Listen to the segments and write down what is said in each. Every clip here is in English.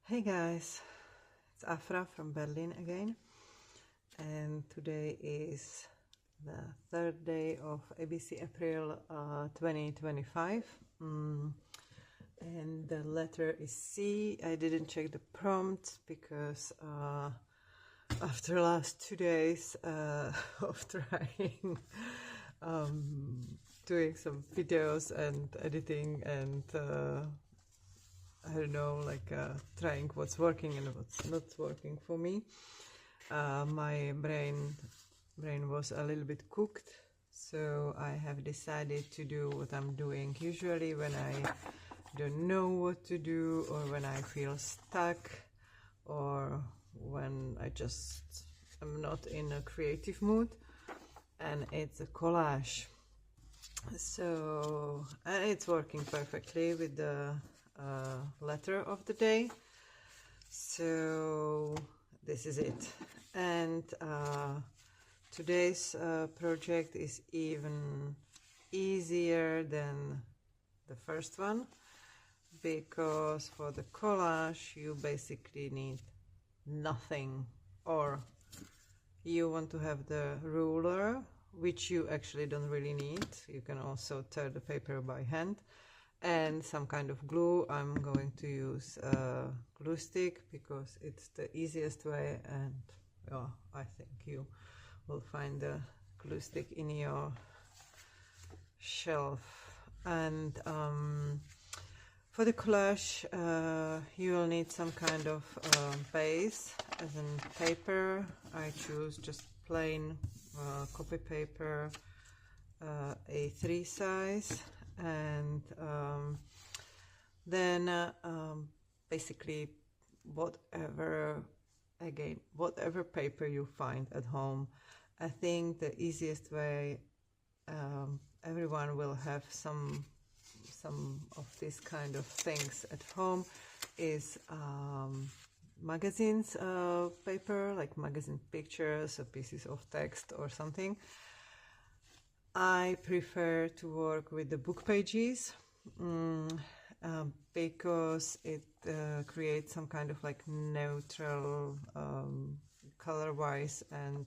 Hey guys, it's Afra from Berlin again, and today is the third day of ABC April 2025, and the letter is C. I didn't check the prompt because after last 2 days of trying doing some videos and editing and I don't know, trying what's working and what's not working for me. My brain was a little bit cooked, so I have decided to do what I'm doing usually when I don't know what to do, or when I feel stuck, or when I just am not in a creative mood, and it's a collage. So, and it's working perfectly with the letter of the day. So this is it, and today's project is even easier than the first one, because for the collage you basically need nothing, or you want to have the ruler, which you actually don't really need. You can also tear the paper by hand, and some kind of glue. I'm going to use a glue stick because it's the easiest way, and I think you will find the glue stick in your shelf. And for the collage you will need some kind of base, as in paper. I choose just plain copy paper, A3 size, and then basically whatever paper you find at home. I think the easiest way, everyone will have some of these kind of things at home, is magazines paper, like magazine pictures or pieces of text or something. I prefer to work with the book pages because it creates some kind of like neutral color-wise and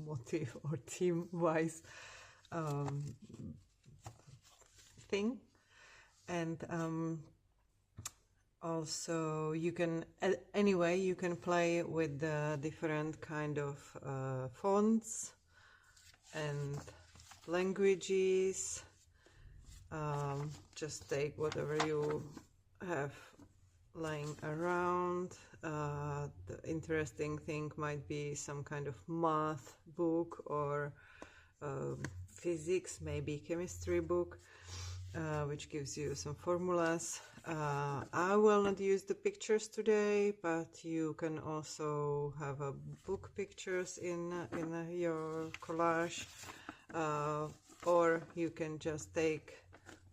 motive or theme-wise thing. And also you can anyway you can play with the different kind of fonts and languages. Just take whatever you have lying around. The interesting thing might be some kind of math book, or physics, maybe chemistry book, which gives you some formulas. I will not use the pictures today, but you can also have a book pictures in your collage, or you can just take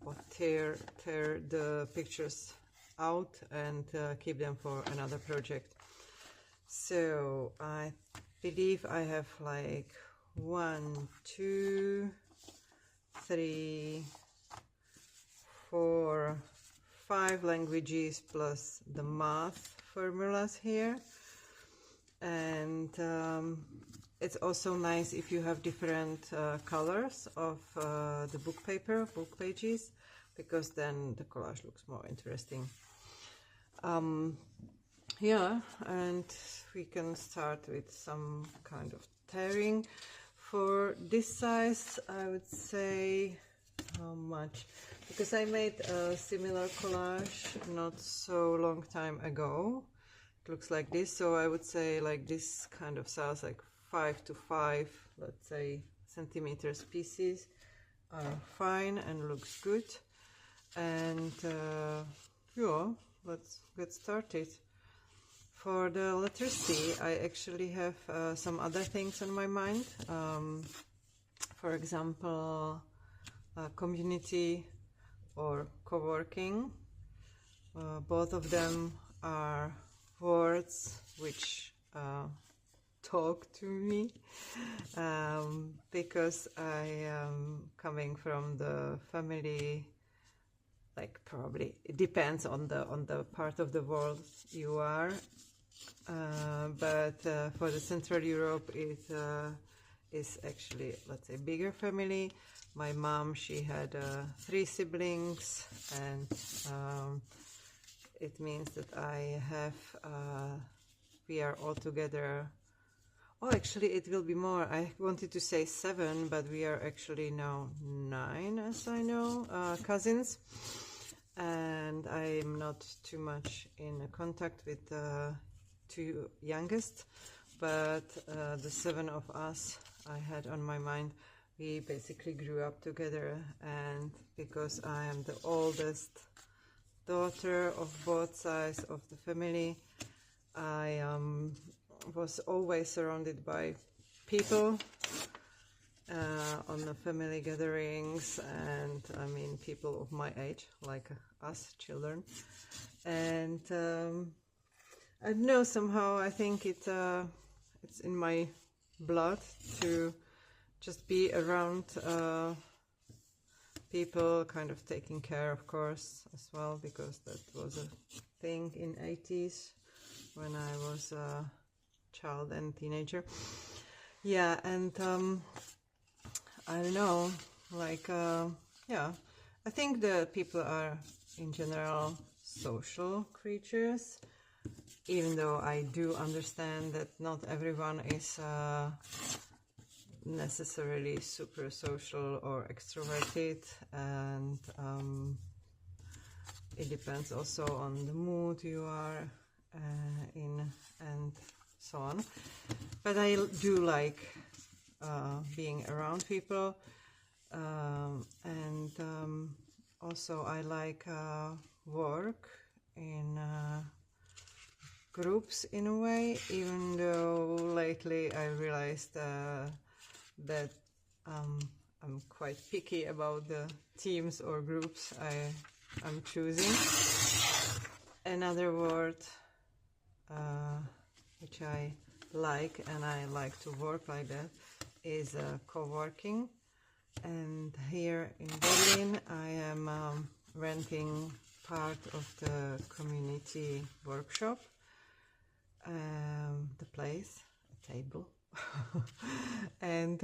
or tear the pictures out and keep them for another project. So I believe I have like 1, 2, 3, 4, 5 languages plus the math formulas here. And it's also nice if you have different colors of the book pages, because then the collage looks more interesting. Yeah, and we can start with some kind of tearing. For this size, I would say, how much? Because I made a similar collage not so long time ago. It looks like this, so I would say like this kind of size, like 5 to 5, let's say, centimeters pieces are fine and looks good. And yeah, let's get started. For the letter C, I actually have some other things on my mind. For example, community or co-working. Both of them are words which talk to me, because I am coming from the family like probably it depends on the part of the world you are, but for the Central Europe it is actually, let's say, bigger family. My mom, she had 3 siblings, and it means that I have we are all together. Oh, actually, it will be more. I wanted to say 7, but we are actually now 9, as I know, cousins. And I'm not too much in contact with the 2 youngest, but the 7 of us I had on my mind, we basically grew up together. And because I am the oldest daughter of both sides of the family, I was always surrounded by people on the family gatherings, and I mean people of my age, like us children. And I don't know, somehow I think it's in my blood to just be around people, kind of taking care, of course, as well, because that was a thing in 80s when I was a child and teenager. Yeah, and I don't know, like, yeah, I think the people are in general social creatures, even though I do understand that not everyone is necessarily super social or extroverted, and it depends also on the mood you are in and so on. But I do like being around people, and also I like work in groups in a way, even though lately I realized that I'm quite picky about the teams or groups I'm choosing. Another word which I like, and I like to work like that, is co-working. And here in Berlin I am renting part of the community workshop, the place, a table. And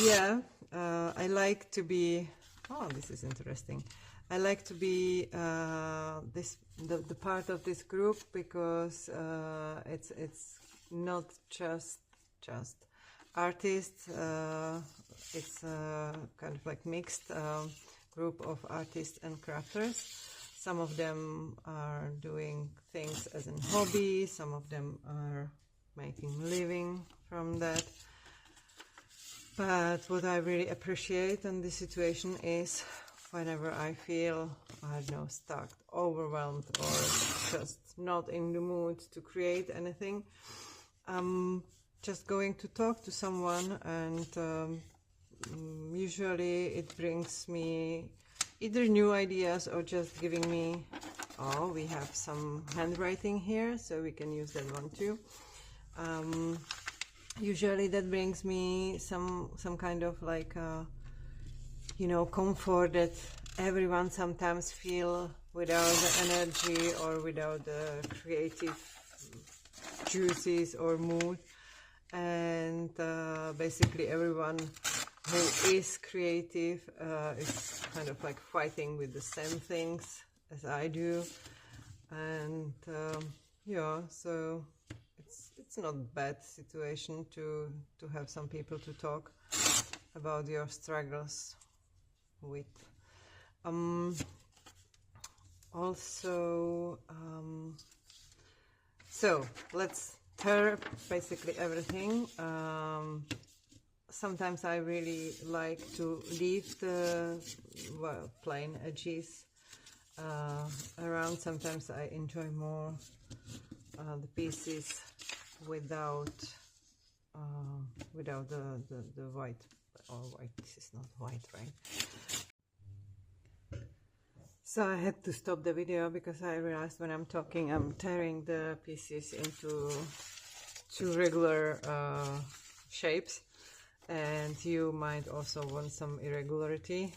yeah, I like to be, oh, this is interesting, I like to be the part of this group, because it's not just artists, it's kind of like mixed group of artists and crafters. Some of them are doing things as a hobby, some of them are making a living from that. But what I really appreciate in this situation is whenever I feel, I don't know, stuck, overwhelmed, or just not in the mood to create anything, just going to talk to someone, and usually it brings me either new ideas or just giving me, oh, we have some handwriting here, so we can use that one too. Usually that brings me some kind of like you know, comfort that everyone sometimes feel without the energy or without the creative juices or mood. And basically everyone who is creative is kind of like fighting with the same things as I do. And yeah, so it's not a bad situation to have some people to talk about your struggles with. Also, so let's tear basically everything. Sometimes I really like to leave the plain edges around. Sometimes I enjoy more the pieces without the white. Or white, this is not white, right? So I had to stop the video because I realized when I'm talking I'm tearing the pieces into 2 regular shapes, and you might also want some irregularity.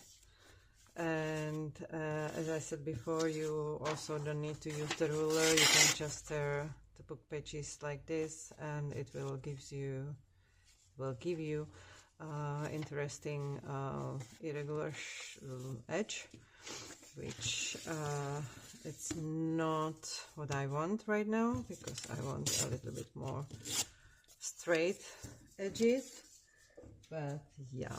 And as I said before, you also don't need to use the ruler. You can just tear the book pages like this, and it will give you interesting irregular edge, which it's not what I want right now, because I want a little bit more straight edges. But yeah,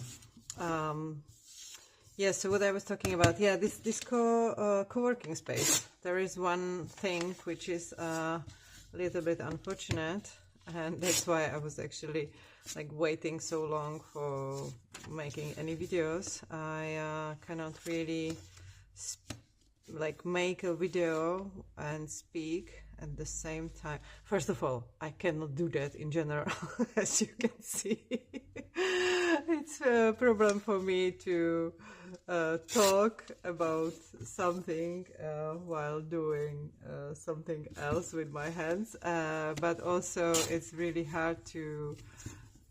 yeah, so what I was talking about, yeah, this co-working space, there is one thing which is a little bit unfortunate, and that's why I was actually like waiting so long for making any videos. I cannot really like make a video and speak at the same time. First of all, I cannot do that in general, as you can see. It's a problem for me to talk about something while doing something else with my hands, but also it's really hard to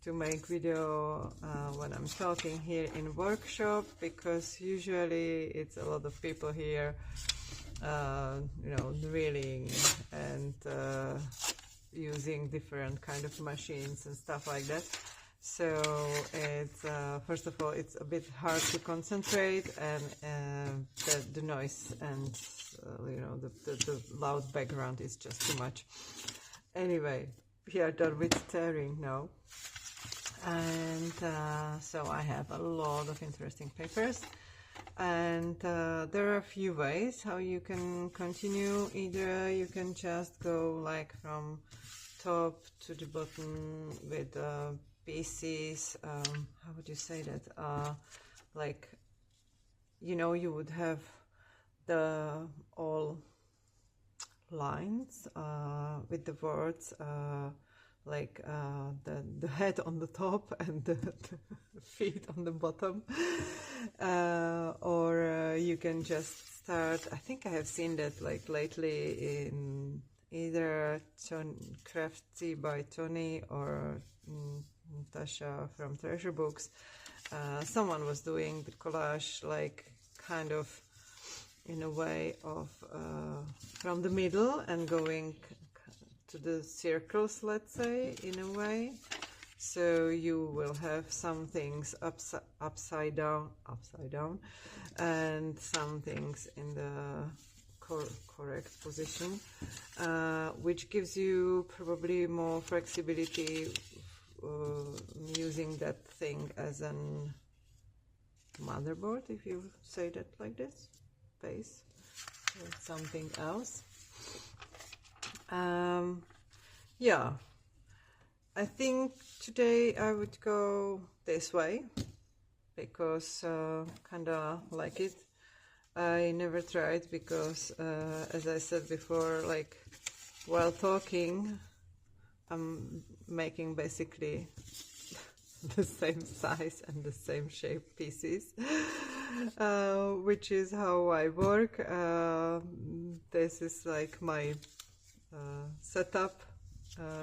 make video when I'm talking here in workshop, because usually it's a lot of people here, you know, drilling and using different kind of machines and stuff like that. So it's first of all, it's a bit hard to concentrate, and the noise and you know, the loud background is just too much. Anyway, we are done with tearing now. And so I have a lot of interesting papers, and there are a few ways how you can continue. Either you can just go like from top to the bottom with pieces, how would you say that, like, you know, you would have the all lines with the words, like the head on the top and the feet on the bottom, or you can just start. I think I have seen that like lately in either Crafty by Tony or Natasha from Treasure Books. Someone was doing the collage like kind of in a way of from the middle and going to the circles, let's say, in a way. So you will have some things upside down, and some things in the correct position, which gives you probably more flexibility using that thing as an motherboard, if you say that like this, base, or something else. Yeah, I think today I would go this way, because kinda like it. I never tried because, as I said before, like while talking, I'm making basically the same size and the same shape pieces, which is how I work. This is like my setup.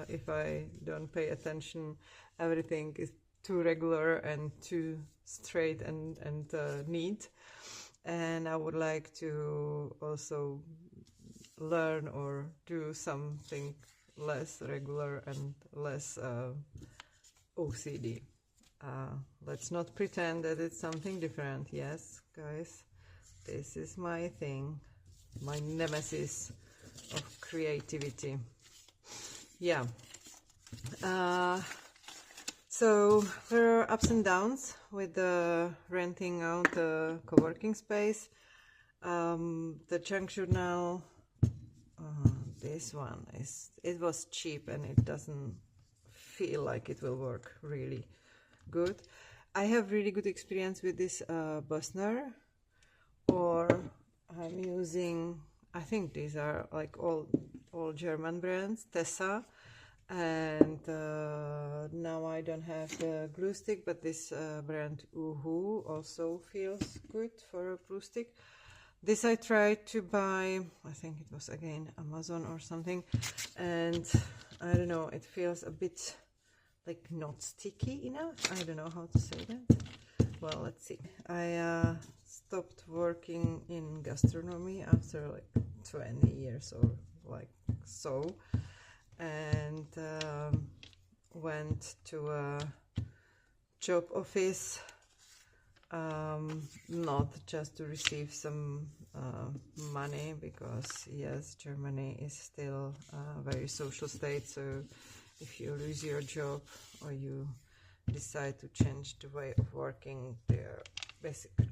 If I don't pay attention, everything is too regular and too straight and neat. And I would like to also learn or do something less regular and less OCD. Let's not pretend that it's something different. Yes, guys, this is my thing, my nemesis of creativity. Yeah. So there are ups and downs with the renting out the co-working space. The junk journal, this one it was cheap and it doesn't feel like it will work really good. I have really good experience with this Bosner, or I'm using, I think these are like all German brands, Tessa, and now I don't have the glue stick, but this brand Uhu also feels good for a glue stick. This I tried to buy, I think it was again Amazon or something, and I don't know, it feels a bit like not sticky enough. I don't know how to say that. Well, let's see. I stopped working in gastronomy after like 20 years or like so, and went to a job office, not just to receive some money, because yes, Germany is still a very social state, so if you lose your job or you decide to change the way of working, they're basically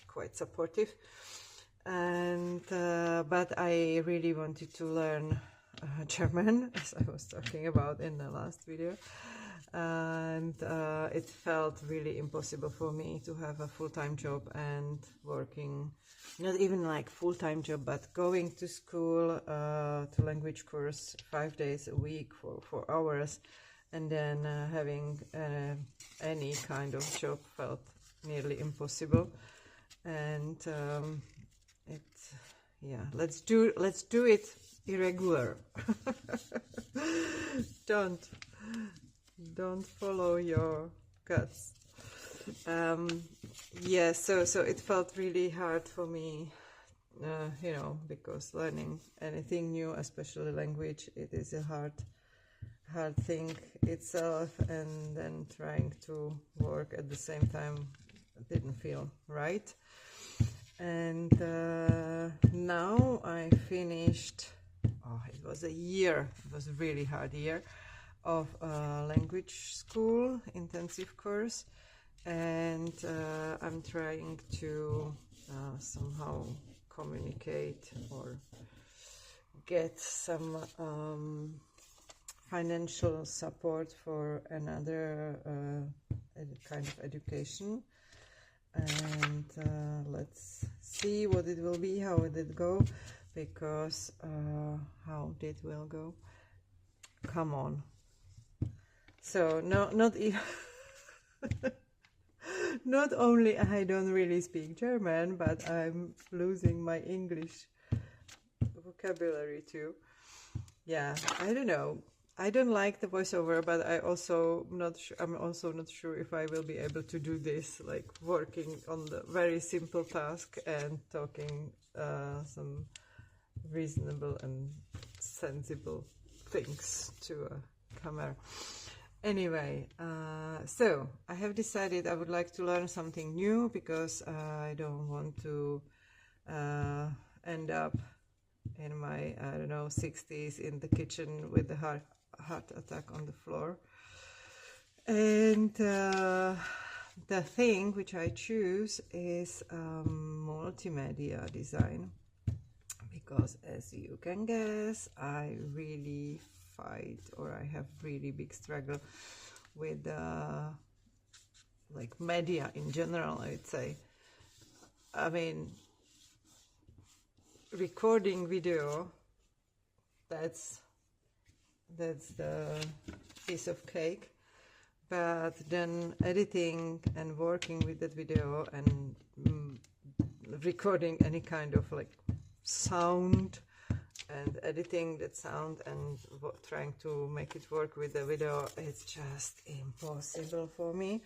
quite supportive. And but I really wanted to learn German, as I was talking about in the last video, and it felt really impossible for me to have a full-time job and working, not even like full-time job, but going to school, to language course 5 days a week for 4 hours, and then having any kind of job felt nearly impossible. And let's do it irregular. Don't follow your guts. So it felt really hard for me, because learning anything new, especially language, it is a hard thing itself, and then trying to work at the same time didn't feel right. And now I finished, it was a year, it was a really hard year of language school intensive course, and I'm trying to somehow communicate or get some financial support for another kind of education. And let's see what it will be, how it will go, because how it will go, come on. So not even not only I don't really speak German, but I'm losing my English vocabulary too. Yeah, I don't know. I don't like the voiceover, but I'm also not sure if I will be able to do this, like working on the very simple task and talking some reasonable and sensible things to a camera. Anyway, so I have decided I would like to learn something new, because I don't want to end up in my, 60s in the kitchen with the heart attack on the floor. And the thing which I choose is multimedia design, because as you can guess, I really fight, or I have really big struggle with like media in general, I would say. I mean, recording video, that's the piece of cake, but then editing and working with that video and recording any kind of like sound and editing that sound and trying to make it work with the video, it's just impossible for me.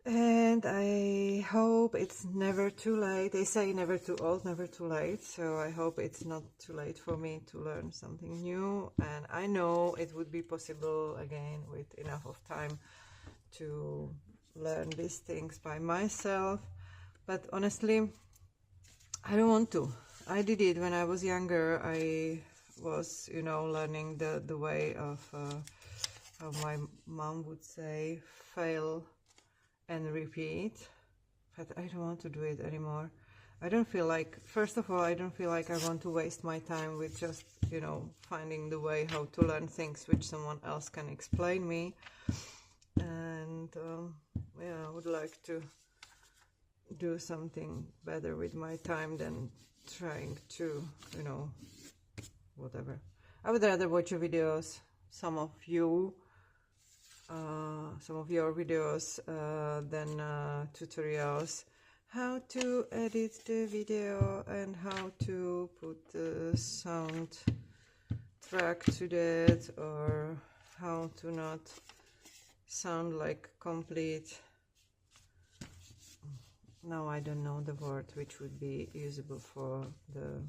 And I hope it's never too late. They say never too old, never too late. So I hope it's not too late for me to learn something new. And I know it would be possible again with enough of time to learn these things by myself. But honestly, I don't want to. I did it when I was younger. I was, learning the way of, how my mom would say, fail and repeat, but I don't want to do it anymore. I don't feel like, first of all, I don't feel like I want to waste my time with just, finding the way how to learn things which someone else can explain me. And I would like to do something better with my time than trying to, whatever. I would rather watch your videos, some of your videos than tutorials, how to edit the video and how to put the sound track to that, or how to not sound like complete now I don't know the word which would be usable for the,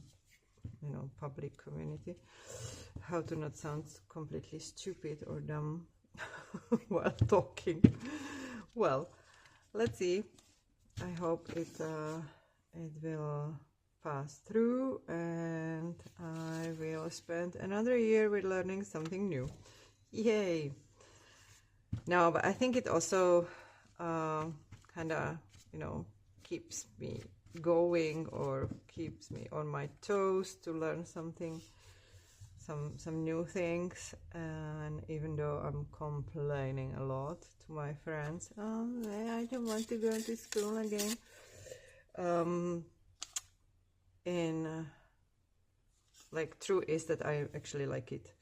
you know, public community, how to not sound completely stupid or dumb while talking. Well, let's see. I hope it will pass through, and I will spend another year with learning something new. Yay! No, but I think it also kind of, you know, keeps me going or keeps me on my toes to learn something, some new things. And even though I'm complaining a lot to my friends, oh, I don't want to go to school again, like, true is that I actually like it.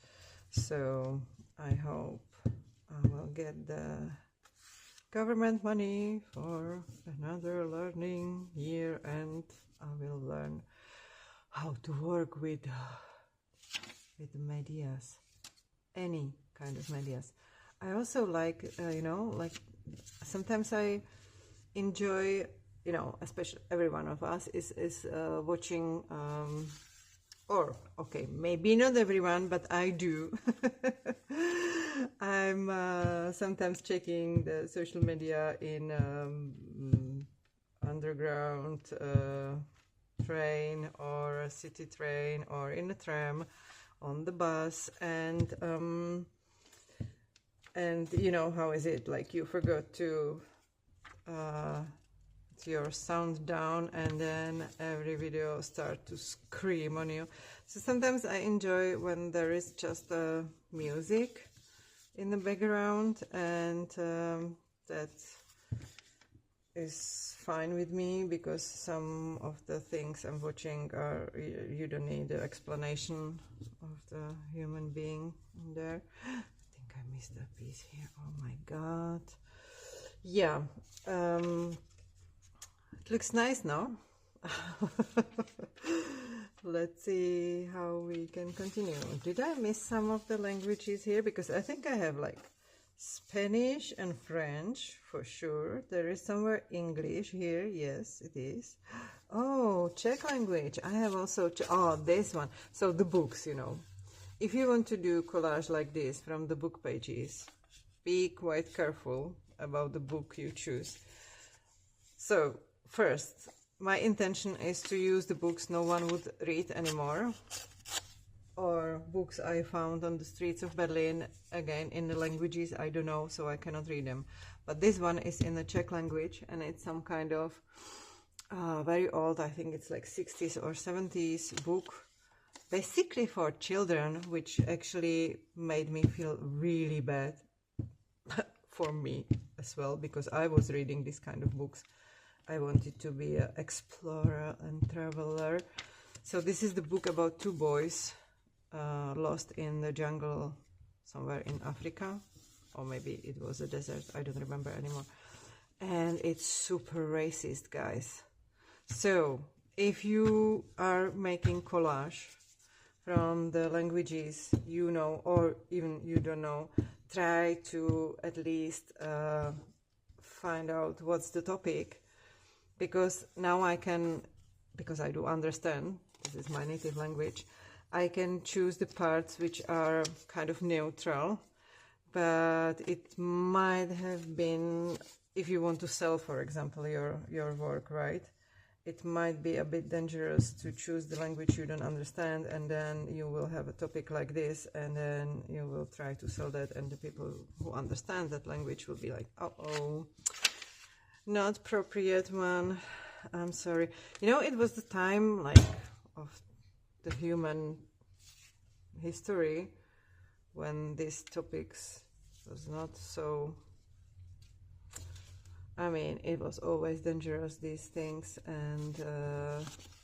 So I hope I will get the government money for another learning year, and I will learn how to work with medias, any kind of medias. I also like, you know, like sometimes I enjoy, you know, especially every one of us is watching, or okay, maybe not everyone, but I do. I'm sometimes checking the social media in underground train or a city train or in a tram, on the bus, and you know how is it, like you forgot to your sound down, and then every video start to scream on you. So sometimes I enjoy when there is just music in the background, and that is fine with me, because some of the things I'm watching are, you don't need the explanation of the human being in there. I think I missed a piece here. Oh my god. Yeah, it looks nice now. Let's see how we can continue. Did I miss some of the languages here? Because I think I have like Spanish and French for sure. There is somewhere English here. Yes, it is. Oh, Czech language. I have also, oh, this one. So the books, you know. If you want to do collage like this from the book pages, be quite careful about the book you choose. So first, my intention is to use the books no one would read anymore, or books I found on the streets of Berlin, again in the languages I don't know, so I cannot read them. But this one is in the Czech language, and it's some kind of very old, I think it's like 60s or 70s book, basically for children, which actually made me feel really bad for me as well, because I was reading this kind of books. I wanted to be an explorer and traveler. So this is the book about two boys lost in the jungle somewhere in Africa, or maybe it was a desert, I don't remember anymore. And it's super racist, guys. So if you are making collage from the languages you know, or even you don't know, try to at least find out what's the topic. Because now I can, because I do understand, this is my native language, I can choose the parts which are kind of neutral, but it might have been, if you want to sell, for example, your work, right? It might be a bit dangerous to choose the language you don't understand, and then you will have a topic like this, and then you will try to sell that, and the people who understand that language will be like, uh-oh, not appropriate one, I'm sorry. You know, it was the time like of the human history when these topics was not so, I mean, it was always dangerous, these things, and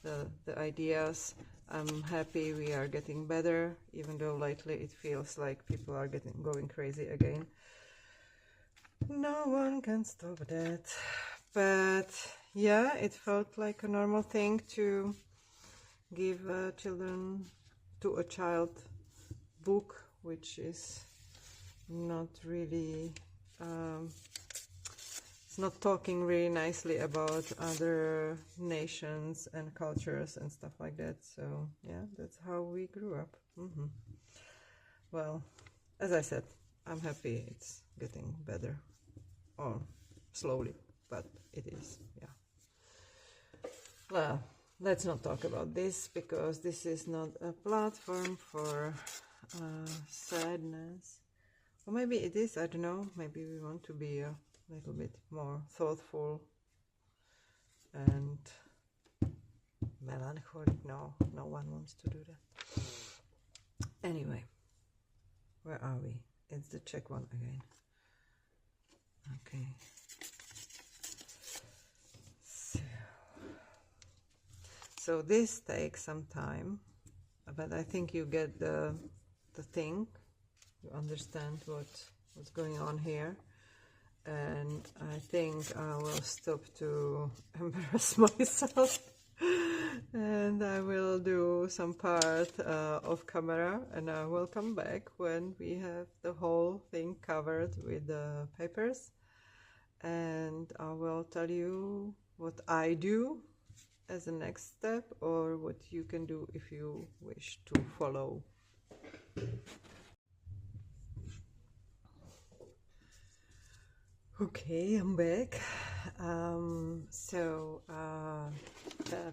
the ideas. I'm happy we are getting better, even though lately it feels like people are going crazy again. No one can stop that. But yeah, it felt like a normal thing to give children to a child book, which is not really it's not talking really nicely about other nations and cultures and stuff like that. So yeah, that's how we grew up. Well, as I said, I'm happy it's getting better, or slowly, but it is. Yeah. Well, let's not talk about this, because this is not a platform for sadness. Or maybe it is, I don't know. Maybe we want to be a little bit more thoughtful and melancholic. No, no one wants to do that. Anyway, where are we? It's the Czech one again. Okay. So this takes some time, but I think you get the thing. You understand what's going on here, and I think I will stop to embarrass myself, and I will do some part off camera, and I will come back when we have the whole thing covered with the papers, and I will tell you what I do as a next step, or what you can do if you wish to follow. Okay, I'm back. The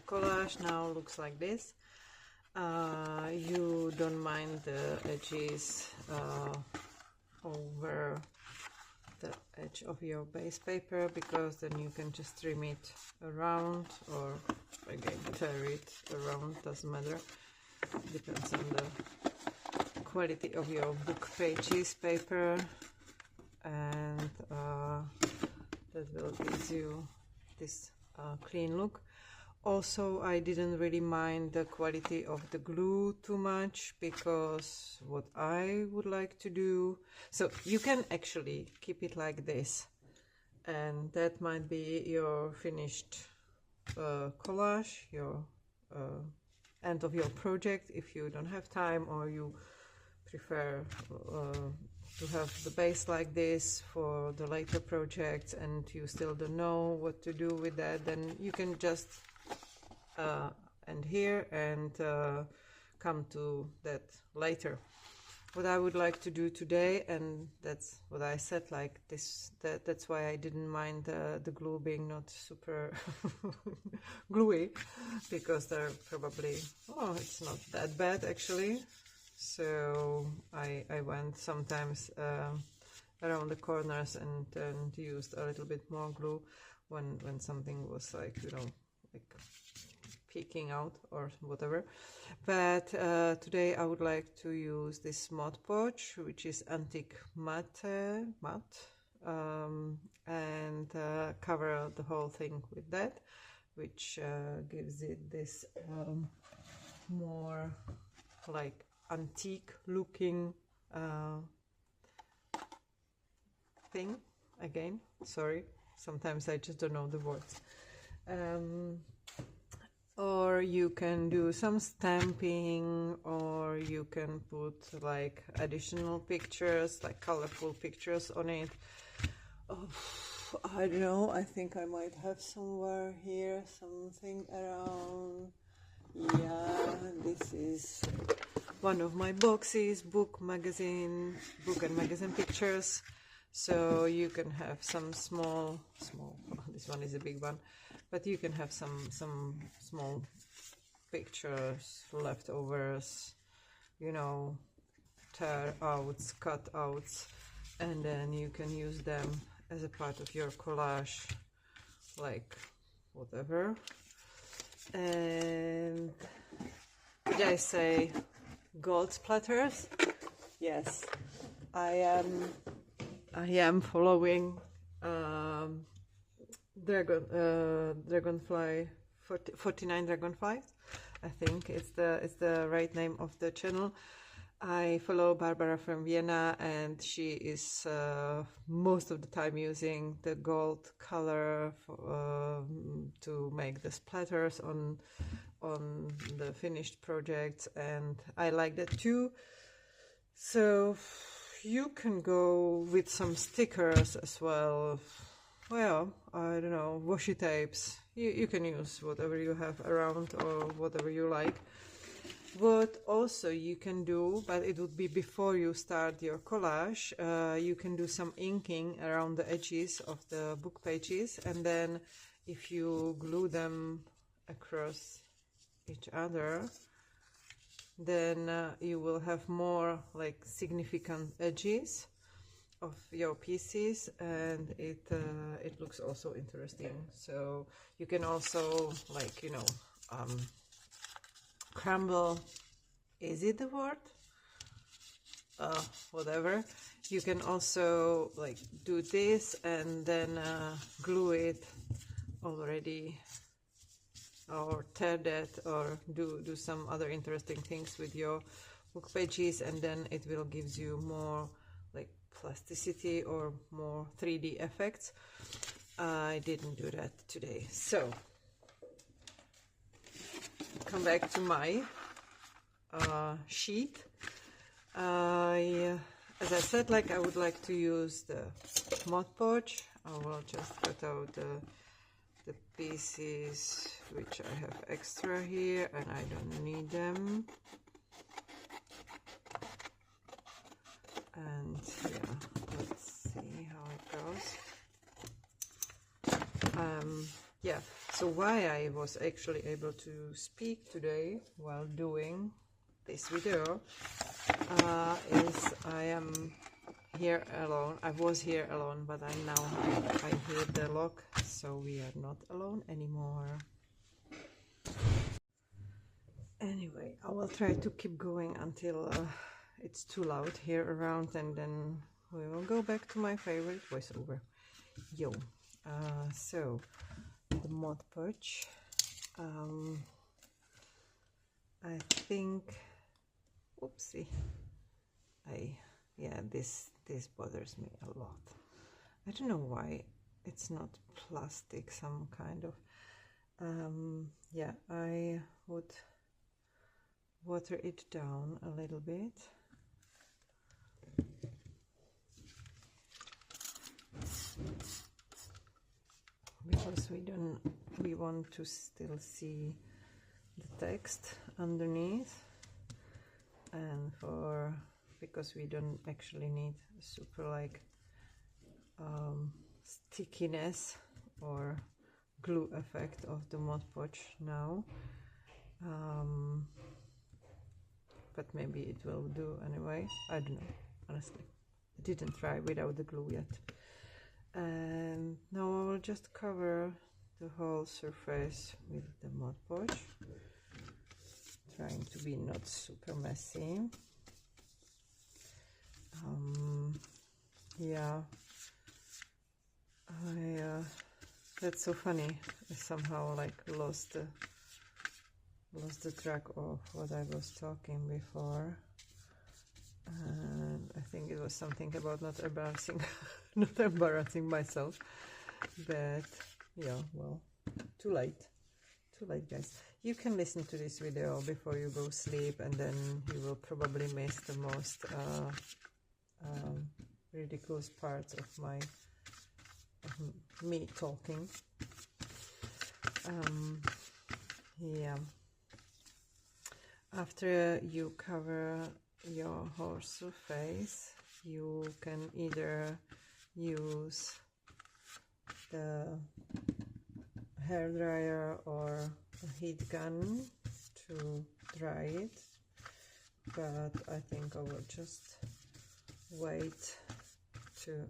collage now looks like this. You don't mind the edges over the edge of your base paper, because then you can just trim it around, or again tear it around, doesn't matter, depends on the quality of your book pages paper, and that will give you this clean look. Also, I didn't really mind the quality of the glue too much, because what I would like to do, so you can actually keep it like this, and that might be your finished collage, your end of your project, if you don't have time, or you prefer to have the base like this for the later projects, and you still don't know what to do with that, then you can just end here and come to that later. What I would like to do today, and that's what I said, like this, that's why I didn't mind the glue being not super gluey, because they're probably, oh, it's not that bad actually. So I went sometimes around the corners and used a little bit more glue when something was like, you know, like peeking out or whatever. But today I would like to use this Mod Podge, which is antique matte, and cover the whole thing with that, which gives it this more like antique looking thing. Again, sorry, sometimes I just don't know the words. Or you can do some stamping, or you can put like additional pictures, like colorful pictures on it. Oh, I don't know, I think I might have somewhere here something around. Yeah, this is one of my boxes, book and magazine pictures. So you can have some small, this one is a big one, but you can have some small pictures, leftovers, you know, tear outs, cut outs, and then you can use them as a part of your collage, like whatever. And did I say gold splatters? Yes, I am following Dragonfly 49 Dragonflies. I think it's the right name of the channel. I follow Barbara from Vienna, and she is most of the time using the gold color to make the splatters on the finished projects, and I like that too. So you can go with some stickers as well, well, I don't know, washi tapes. You can use whatever you have around or whatever you like. What also you can do, but it would be before you start your collage, you can do some inking around the edges of the book pages, and then if you glue them across each other, then you will have more like significant edges of your pieces, and it looks also interesting. So you can also, like, you know, crumble, is it the word? Whatever. You can also like do this and then glue it already, or tear that, or do some other interesting things with your book pages, and then it will give you more like plasticity or more 3D effects. I didn't do that today. So come back to my sheet. As I said, like, I would like to use the Mod Podge. I will just cut out the pieces which I have extra here and I don't need them. And yeah, let's see how it goes. Yeah, so why I was actually able to speak today while doing this video is I am here alone. I was here alone, but I hear the lock, so we are not alone anymore. Anyway, I will try to keep going until it's too loud here around, and then we will go back to my favorite voiceover. Yo, so the Mod Podge. I think, oopsie, yeah, this bothers me a lot. I don't know why it's not plastic, some kind of, yeah, I would water it down a little bit. Because we want to still see the text underneath, and because we don't actually need super like stickiness or glue effect of the Mod Podge now, but maybe it will do anyway. I don't know, honestly. I didn't try without the glue yet. And now I will just cover the whole surface with the Mod Podge, trying to be not super messy. Yeah, that's so funny. I somehow like lost the track of what I was talking before, and I think it was something about not embarrassing not embarrassing myself, but yeah, well, too late, guys. You can listen to this video before you go sleep, and then you will probably miss the most ridiculous parts of me talking. Yeah, after you cover your whole surface, you can either use the hair dryer or a heat gun to dry it, but I think I will just wait to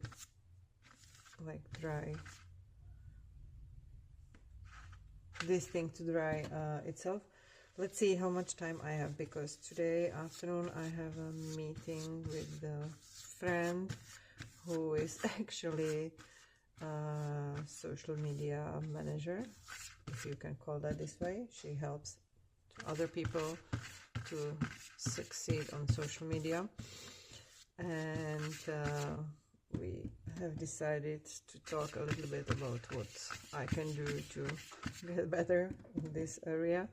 like dry this thing to dry itself. Let's see how much time I have, because today afternoon I have a meeting with a friend who is actually a social media manager, if you can call that this way. She helps other people to succeed on social media, and we have decided to talk a little bit about what I can do to get better in this area.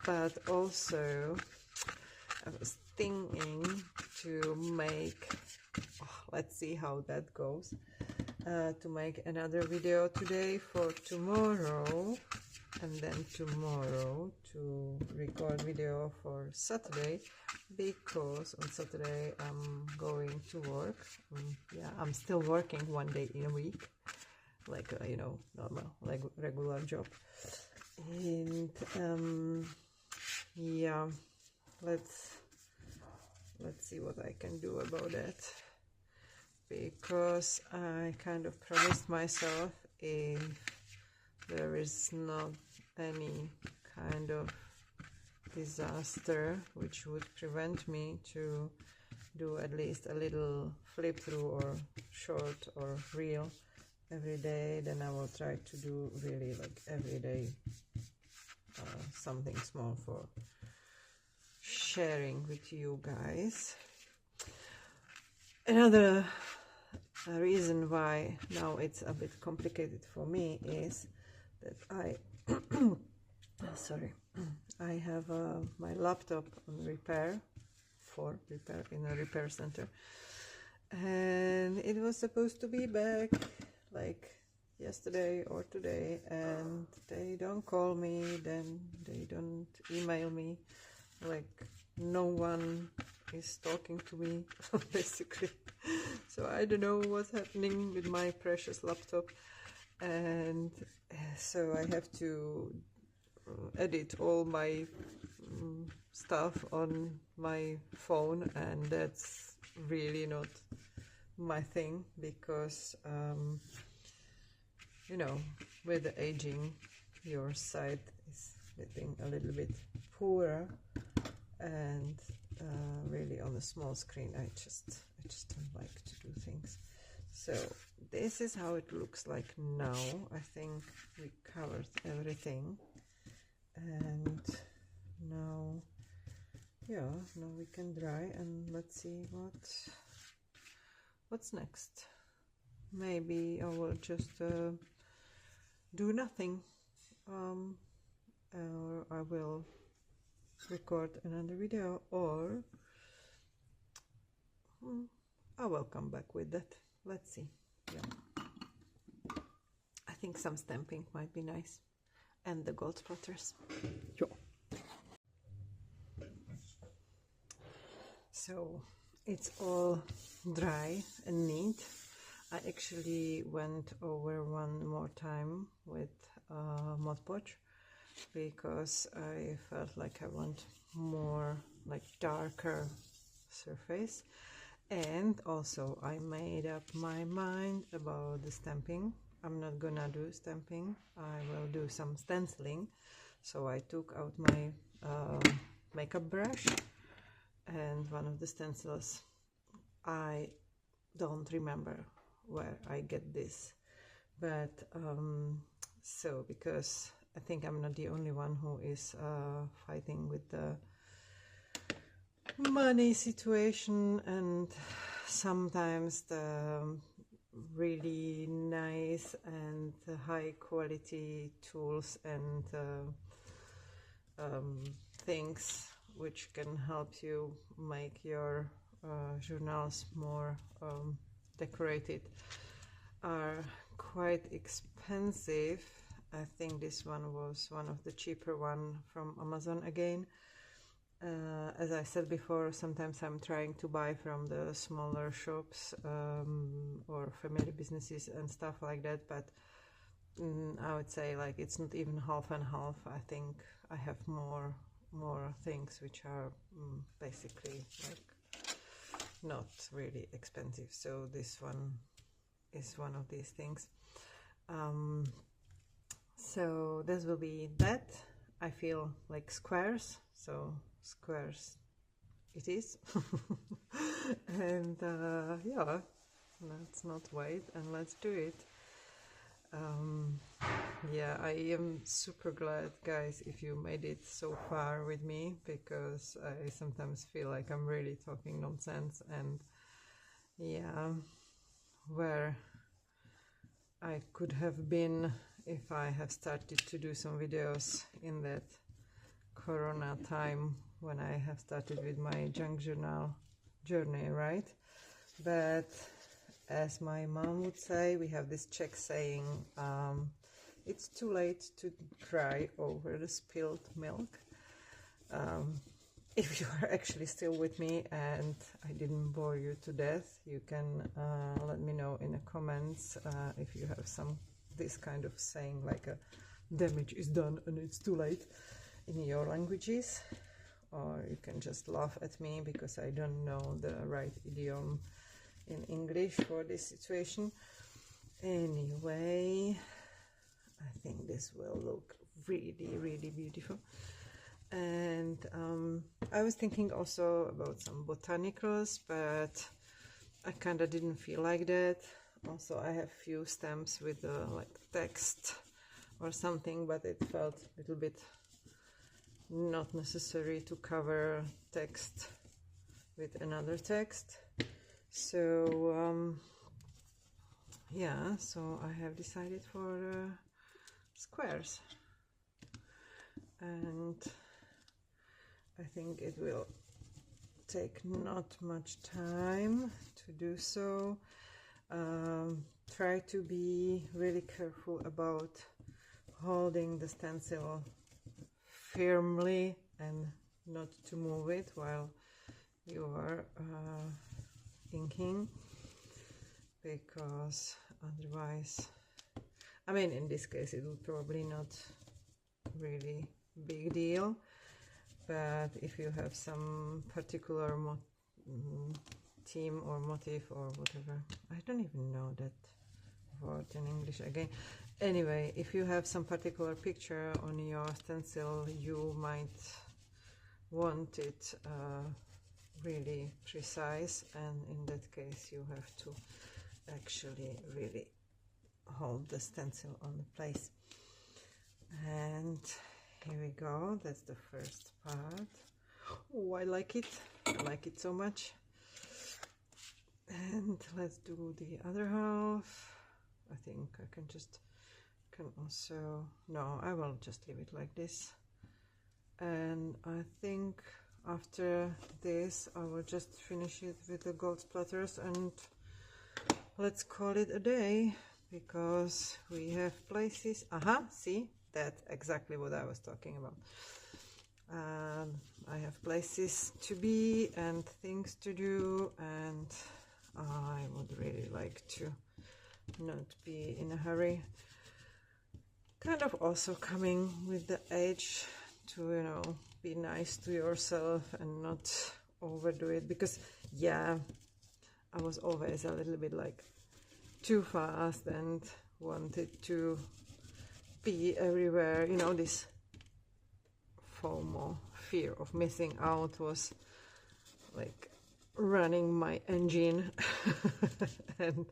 But also I was thinking to make, let's see how that goes, to make another video today for tomorrow, and then tomorrow to record video for Saturday, because on Saturday I'm going to work. Yeah, I'm still working 1 day in a week, like you know, normal, like regular job. And yeah, let's see what I can do about that, because I kind of promised myself, if there is not any kind of disaster which would prevent me to do at least a little flip through or short or reel every day, then I will try to do really like every day something small for sharing with you guys. Another reason why now it's a bit complicated for me is that I sorry, I have my laptop on repair, in a repair center, and it was supposed to be back like yesterday or today, and they don't call me, then they don't email me, like no one is talking to me basically. So I don't know what's happening with my precious laptop, and so I have to edit all my stuff on my phone, and that's really not my thing, because you know, with the aging your sight is getting a little bit poorer, and really on a small screen I just don't like to do things. So this is how it looks like now. I think we covered everything, and now, yeah, now we can dry, and let's see what's next. Maybe I will just do nothing, or I will record another video, or I will come back with that. Let's see. Yeah, I think some stamping might be nice, and the gold splatters. Sure. So it's all dry and neat. I actually went over one more time with Mod Podge, because I felt like I want more like darker surface, and also I made up my mind about the stamping. I'm not gonna do stamping, I will do some stenciling. So I took out my makeup brush, and one of the stencils, I don't remember where I get this, but so because I think I'm not the only one who is fighting with the money situation, and sometimes the really nice and high quality tools and things which can help you make your journals more decorated are quite expensive. I think this one was one of the cheaper one from Amazon again. As I said before, sometimes I'm trying to buy from the smaller shops or family businesses and stuff like that, but I would say like it's not even half and half. I think I have more things which are basically like not really expensive. So this one is one of these things. So this will be that. I feel like squares, so squares it is. And yeah, let's not wait and let's do it. Yeah, I am super glad, guys, if you made it so far with me, because I sometimes feel like I'm really talking nonsense, and yeah, where I could have been if I have started to do some videos in that Corona time when I have started with my junk journal journey, right? But as my mom would say, we have this Czech saying, it's too late to cry over the spilled milk. If you are actually still with me and I didn't bore you to death, you can let me know in the comments if you have this kind of saying like a damage is done and it's too late in your languages, or you can just laugh at me because I don't know the right idiom in English for this situation. Anyway, I think this will look really, really beautiful. And I was thinking also about some botanicals, but I kind of didn't feel like that. Also, I have few stamps with like text or something, but it felt a little bit not necessary to cover text with another text. So yeah, so I have decided for squares, and I think it will take not much time to do so. Try to be really careful about holding the stencil firmly and not to move it while you are inking, because otherwise, I mean, in this case it will probably not really big deal, but if you have some particular theme or motif or whatever, I don't even know that word in English again. Anyway, if you have some particular picture on your stencil, you might want it really precise, and in that case you have to actually really hold the stencil on the place. And here we go, that's the first part. Oh, I like it so much. And let's do the other half. I think I can also, no, I will just leave it like this. And I think after this I will just finish it with the gold splatters and let's call it a day, because we have places, see, that's exactly what I was talking about. I have places to be and things to do, and I would really like to not be in a hurry. Kind of also coming with the age to, you know, be nice to yourself and not overdo it, because yeah, I was always a little bit like too fast and wanted to be everywhere, you know, this FOMO, fear of missing out, was like running my engine. And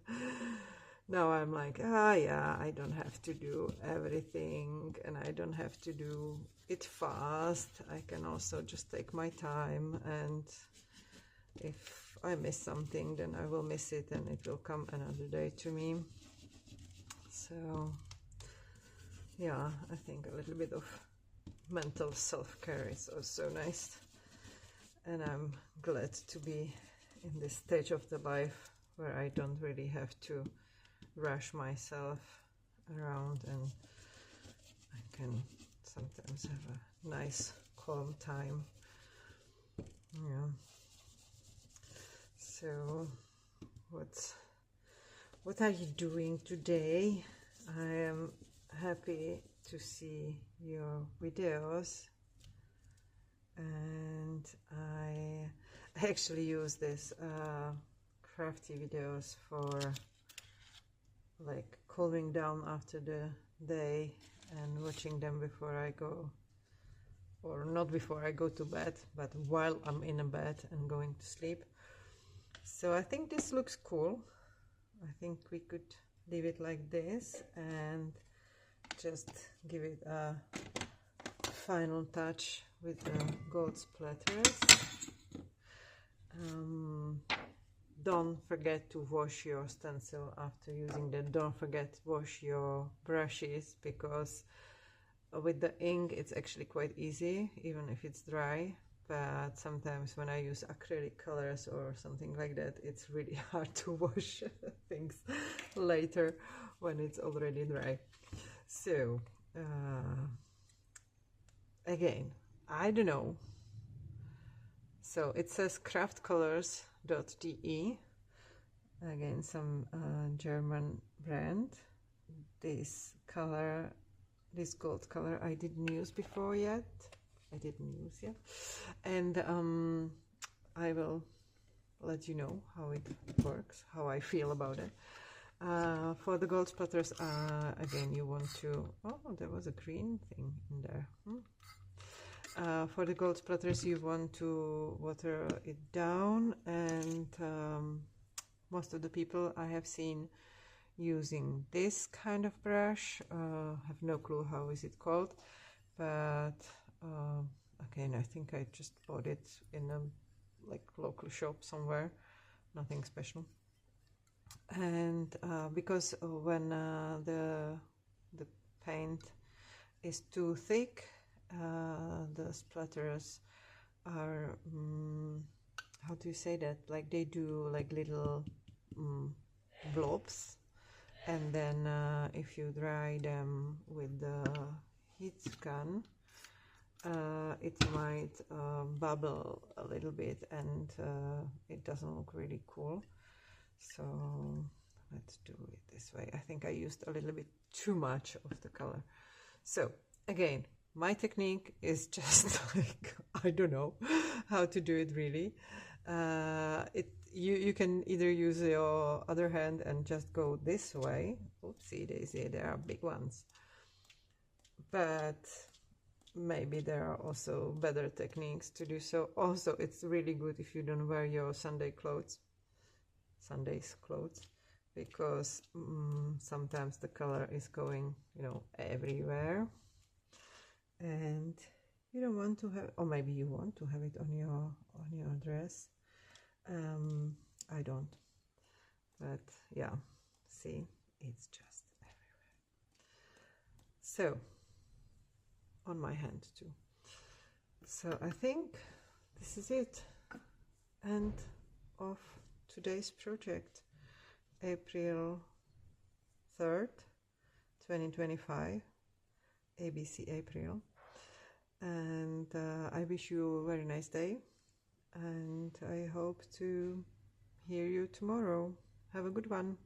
now I'm like, yeah, I don't have to do everything and I don't have to do it fast. I can also just take my time, and if I miss something, then I will miss it and it will come another day to me. So yeah, I think a little bit of mental self-care is also nice, and I'm glad to be in this stage of the life where I don't really have to rush myself around, and I can sometimes have a nice calm time. Yeah. So what are you doing today? I am happy to see your videos, and I actually use this crafty videos for like calming down after the day and watching them before I go, or not before I go to bed, but while I'm in a bed and going to sleep. So I think this looks cool. I think we could leave it like this and just give it a final touch with the gold splatters. Don't forget to wash your stencil after using them. Don't forget to wash your brushes, because with the ink it's actually quite easy, even if it's dry. but sometimes when I use acrylic colors or something like that, it's really hard to wash things later when it's already dry. So again, I don't know. So it says craftcolors.de, again some German brand. This color, this gold color, I didn't use before yet. And I will let you know how it works, how I feel about it. For the gold splatters, again, you want to, oh, there was a green thing in there. For the gold splatters, you want to water it down, and most of the people I have seen using this kind of brush. Have no clue how is it called, but again, I think I just bought it in a like local shop somewhere, nothing special. And because when the paint is too thick, the splatters are how do you say that, like they do like little blobs, and then if you dry them with the heat gun, it might bubble a little bit, and it doesn't look really cool. So let's do it this way. I think I used a little bit too much of the color. So again, my technique is just like, I don't know how to do it really. You can either use your other hand and just go this way. Oopsie daisy, there are big ones. But maybe there are also better techniques to do so. Also, it's really good if you don't wear your Sunday's clothes, because sometimes the color is going, you know, everywhere, and you don't want to have, or maybe you want to have it on your dress. I don't, but yeah, see, it's just everywhere. So on my hand too. So I think this is it, end of today's project, April 3rd, 2025, ABC April. And I wish you a very nice day, and I hope to hear you tomorrow. Have a good one.